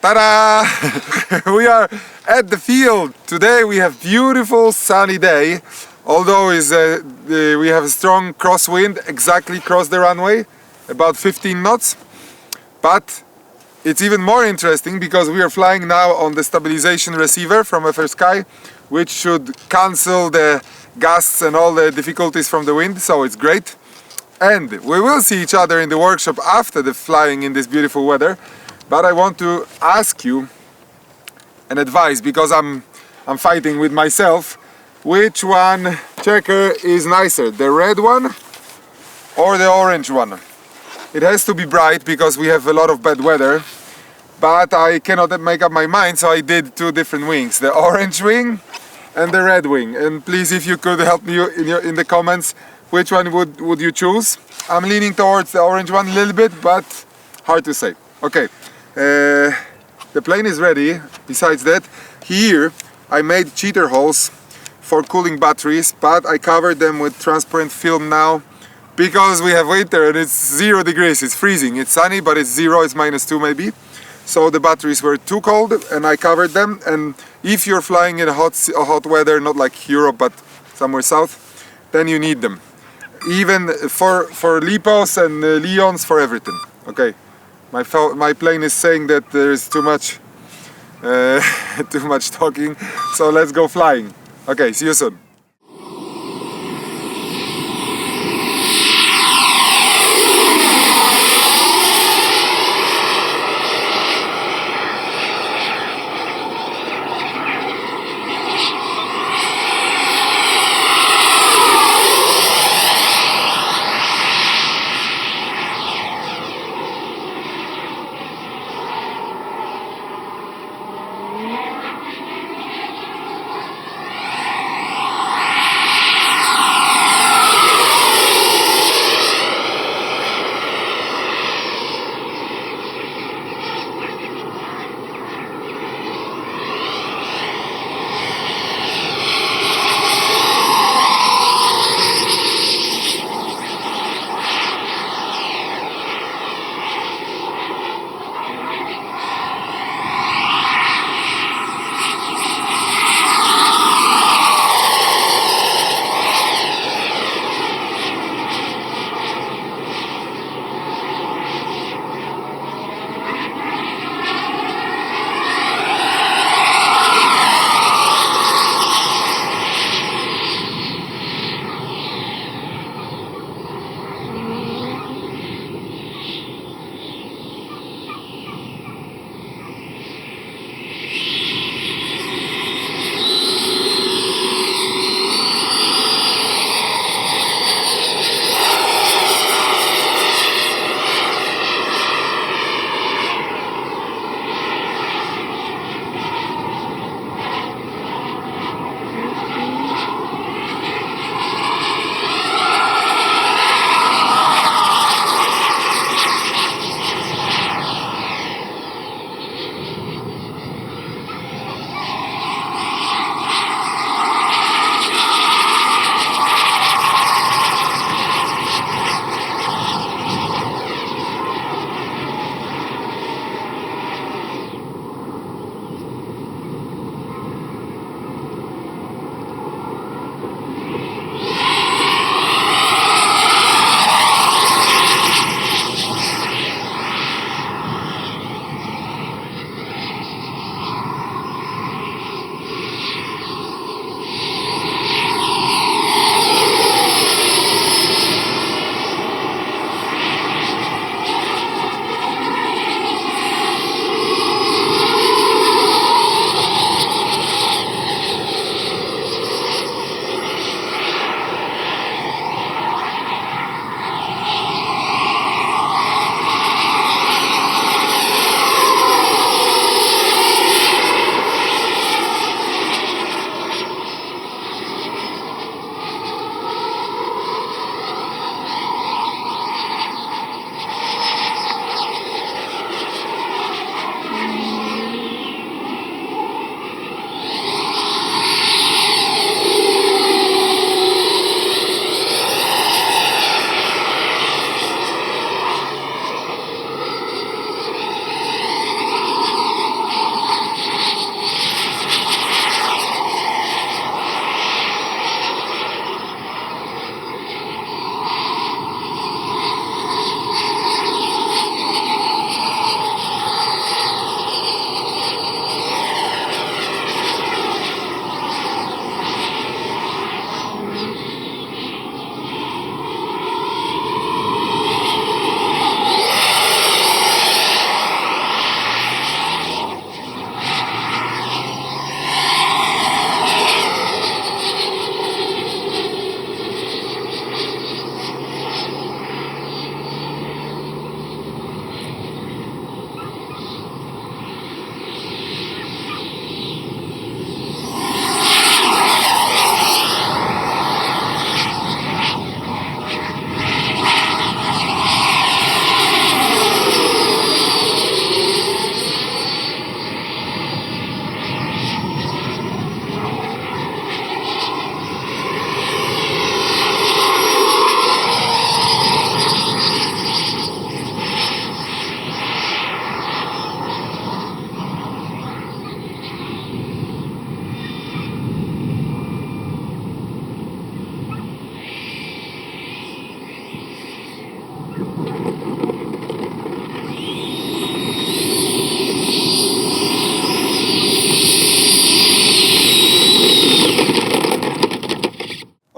Ta-da! We are at the field. Today we have beautiful sunny day, although we have a strong crosswind exactly across the runway, about 15 knots. But it's even more interesting because we are flying now on the stabilisation receiver from FrSky, which should cancel the gusts and all the difficulties from the wind, so it's great. And we will see each other in the workshop after the flying in this beautiful weather. But I want to ask you an advice, because I'm fighting with myself. Which one checker is nicer, the red one or the orange one? It has to be bright because we have a lot of bad weather, but I cannot make up my mind, so I did two different wings, the orange wing and the red wing. And please, if you could help me in the comments, which one would you choose? I'm leaning towards the orange one a little bit, but hard to say. Okay, the plane is ready. Besides that, here I made cheater holes for cooling batteries, but I covered them with transparent film now because we have winter and it's 0 degrees, it's freezing. It's sunny, but it's 0, it's -2 maybe. So the batteries were too cold and I covered them. And if you're flying in a hot weather, not like Europe but somewhere south, then you need them. Even for Lipos and Leons, for everything. Okay, my plane is saying that there is too much too much talking, so let's go flying. Okay, see you soon.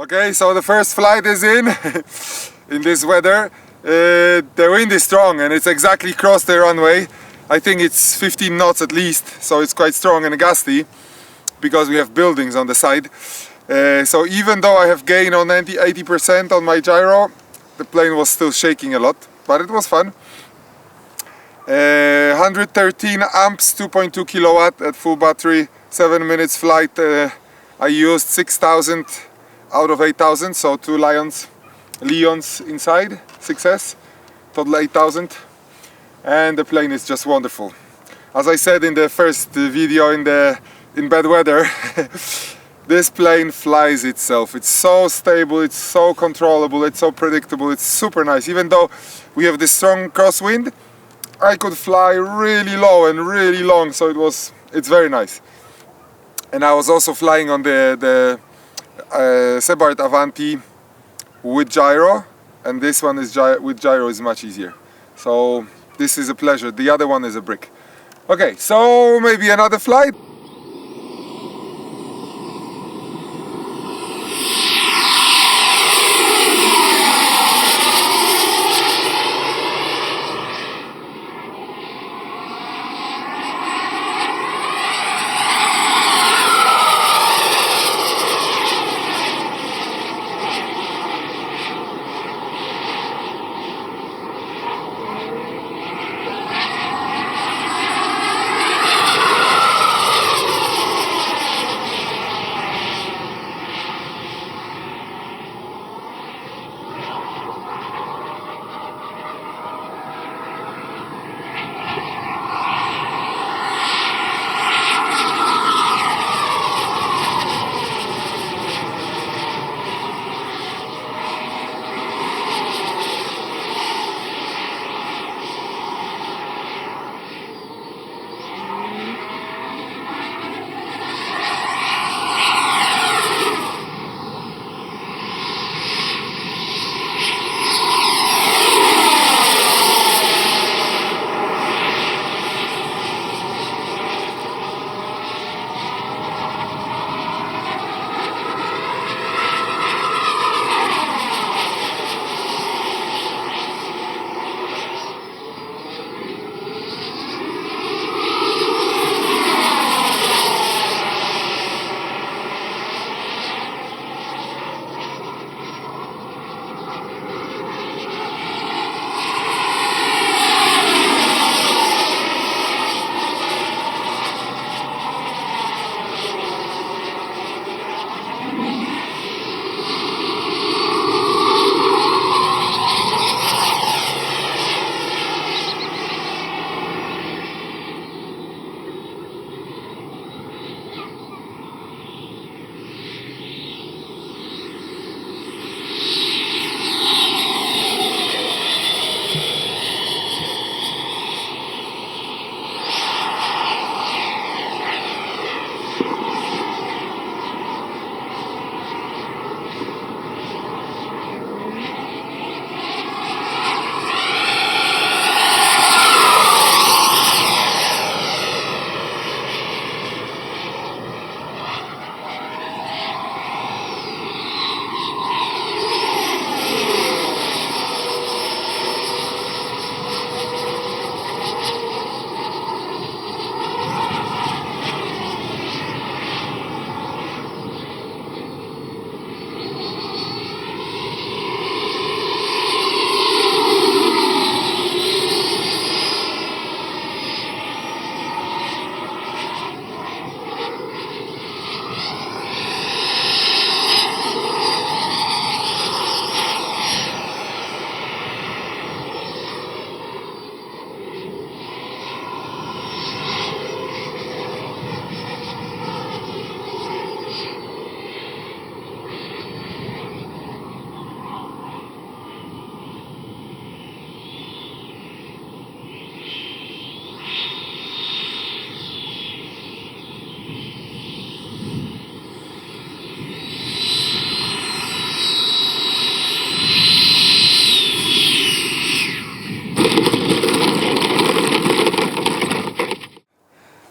Okay, so the first flight is in this weather. The wind is strong and it's exactly crossed the runway. I think it's 15 knots at least, so it's quite strong and gusty because we have buildings on the side. So even though I have gained on 80% on my gyro, the plane was still shaking a lot, but it was fun. 113 amps, 2.2 kilowatt at full battery, 7 minutes flight. I used 6,000 out of 8,000, so 2 Leons inside, 6S, total 8,000, and the plane is just wonderful. As I said in the first video in bad weather, this plane flies itself. It's so stable, it's so controllable, it's so predictable, it's super nice. Even though we have this strong crosswind, I could fly really low and really long, so it's very nice. And I was also flying on the Seabird Avanti with gyro, and this one is with gyro is much easier. So this is a pleasure. The other one is a brick. Okay, so maybe another flight.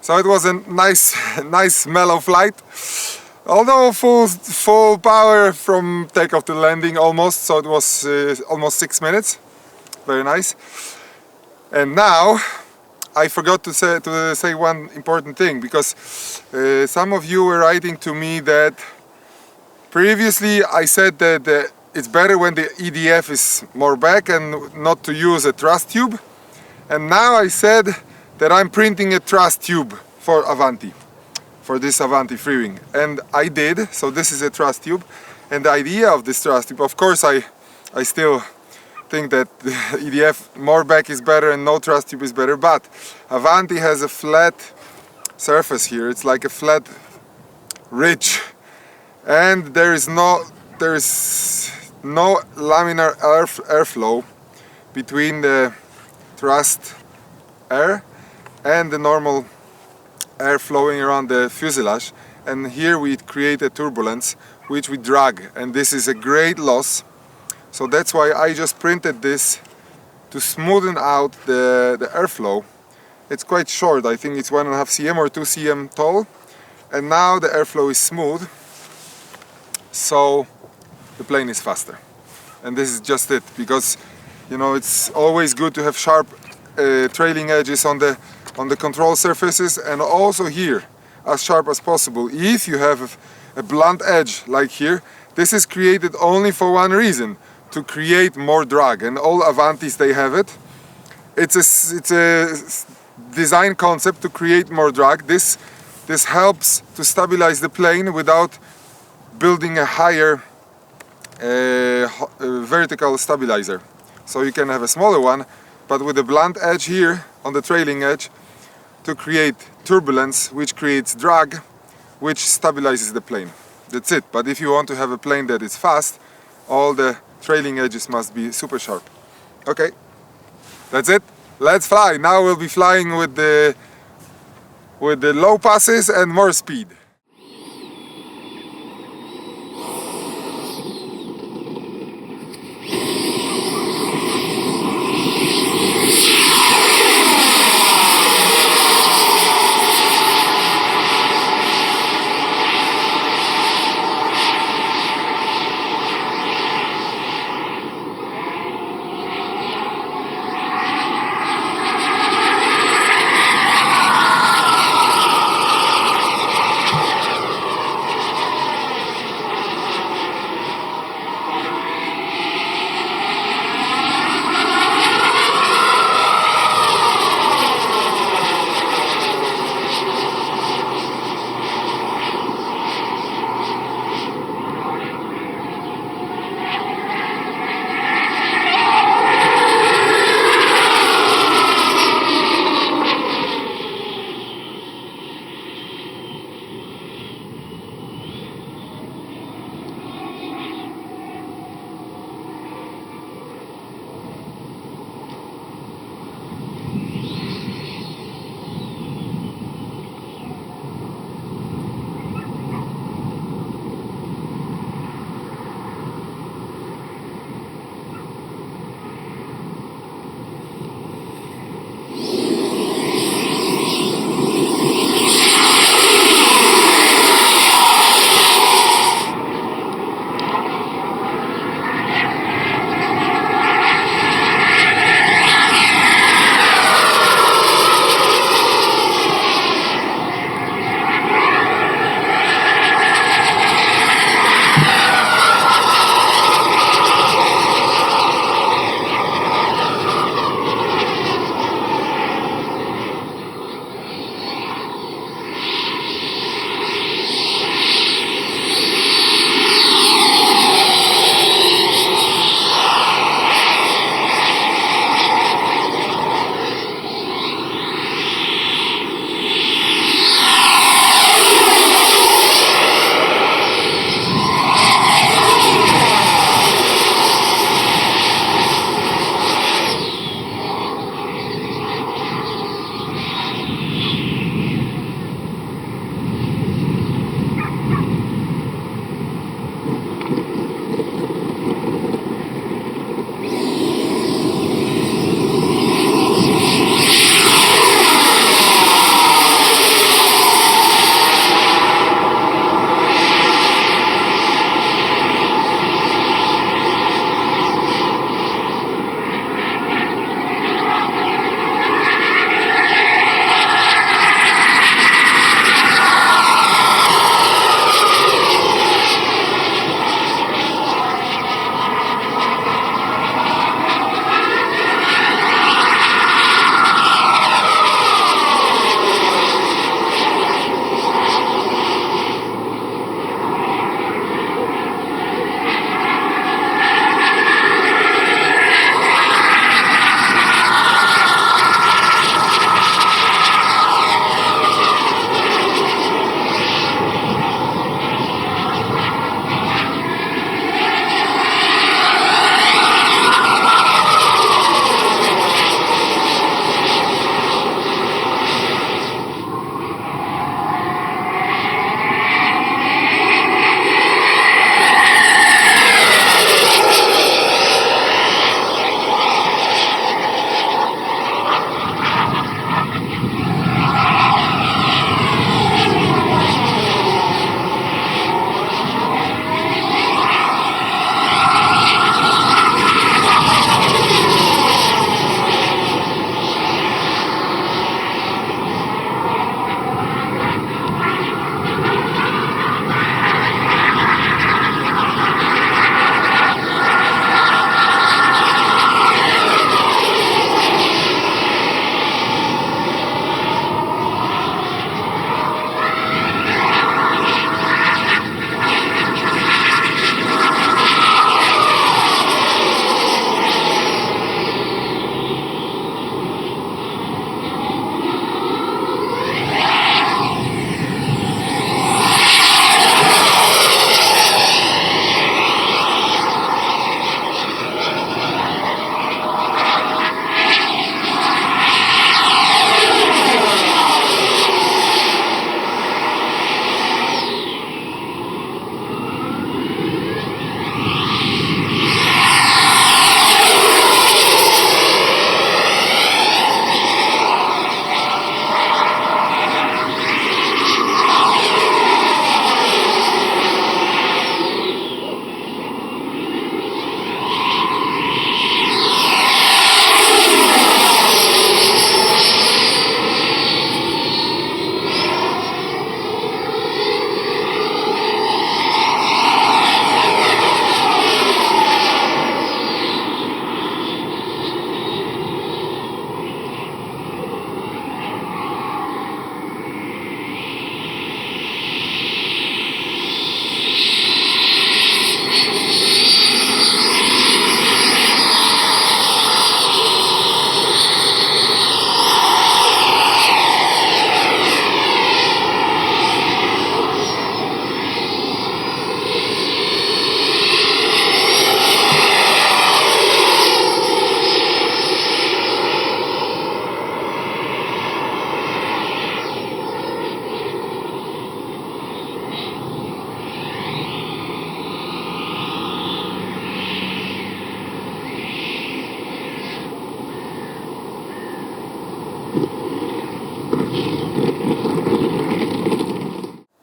So it was a nice mellow flight. Although full power from takeoff to landing almost, so it was almost 6 minutes. Very nice. And now I forgot to say one important thing, because some of you were writing to me that previously I said that it's better when the EDF is more back and not to use a thrust tube. And now I said that I'm printing a thrust tube for Avanti, for this Avanti Freewing. And I did, so this is a thrust tube. And the idea of this thrust tube, of course I still think that the EDF more back is better and no thrust tube is better, but Avanti has a flat surface here. It's like a flat ridge, and there is no laminar airflow between the thrust air and the normal air flowing around the fuselage, and here we create a turbulence which we drag, and this is a great loss. So that's why I just printed this to smoothen out the airflow. It's quite short, I think it's 1.5 cm or 2 cm tall, and now the airflow is smooth, so the plane is faster. And this is just it, because you know it's always good to have sharp trailing edges on the control surfaces, and also here as sharp as possible. If you have a blunt edge like here, this is created only for one reason: to create more drag, and all Avantis they have it. It's a design concept to create more drag. This helps to stabilize the plane without building a higher vertical stabilizer. So you can have a smaller one, but with a blunt edge here on the trailing edge to create turbulence, which creates drag, which stabilizes the plane. That's it. But if you want to have a plane that is fast, all the trailing edges must be super sharp. Okay, that's it. Let's fly. Now we'll be flying with the low passes and more speed.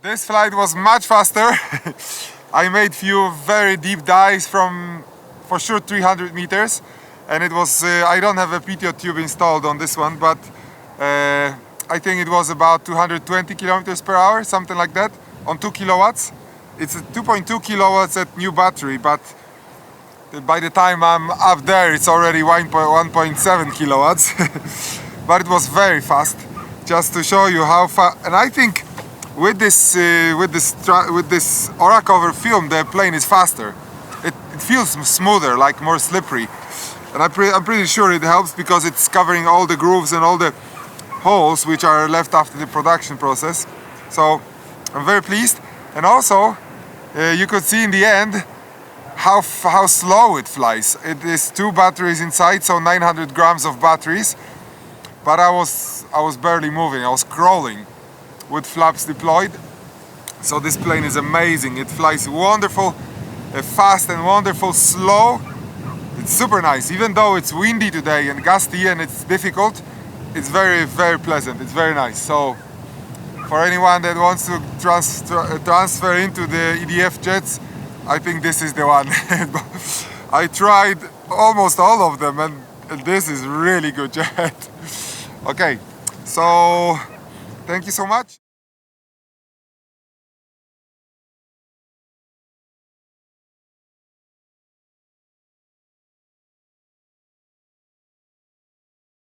This flight was much faster. I made few very deep dives from, for sure, 300 meters, and it was, I don't have a PTO tube installed on this one, but I think it was about 220 kilometers per hour, something like that, on 2 kilowatts. It's a 2.2 kilowatts at new battery, but by the time I'm up there, it's already 1.7 kilowatts. But it was very fast, just to show you how fast. And I think with this aura cover film, the plane is faster. It feels smoother, like more slippery. And I'm pretty sure it helps because it's covering all the grooves and all the holes which are left after the production process. So I'm very pleased. And also, you could see in the end how slow it flies. It is 2 batteries inside, so 900 grams of batteries. But I was barely moving. I was crawling with flaps deployed. So this plane is amazing. It flies wonderful, fast and wonderful, slow. It's super nice. Even though it's windy today and gusty and it's difficult, it's very, very pleasant. It's very nice. So for anyone that wants to transfer into the EDF jets, I think this is the one. I tried almost all of them, and this is really good jet. Okay, so thank you so much.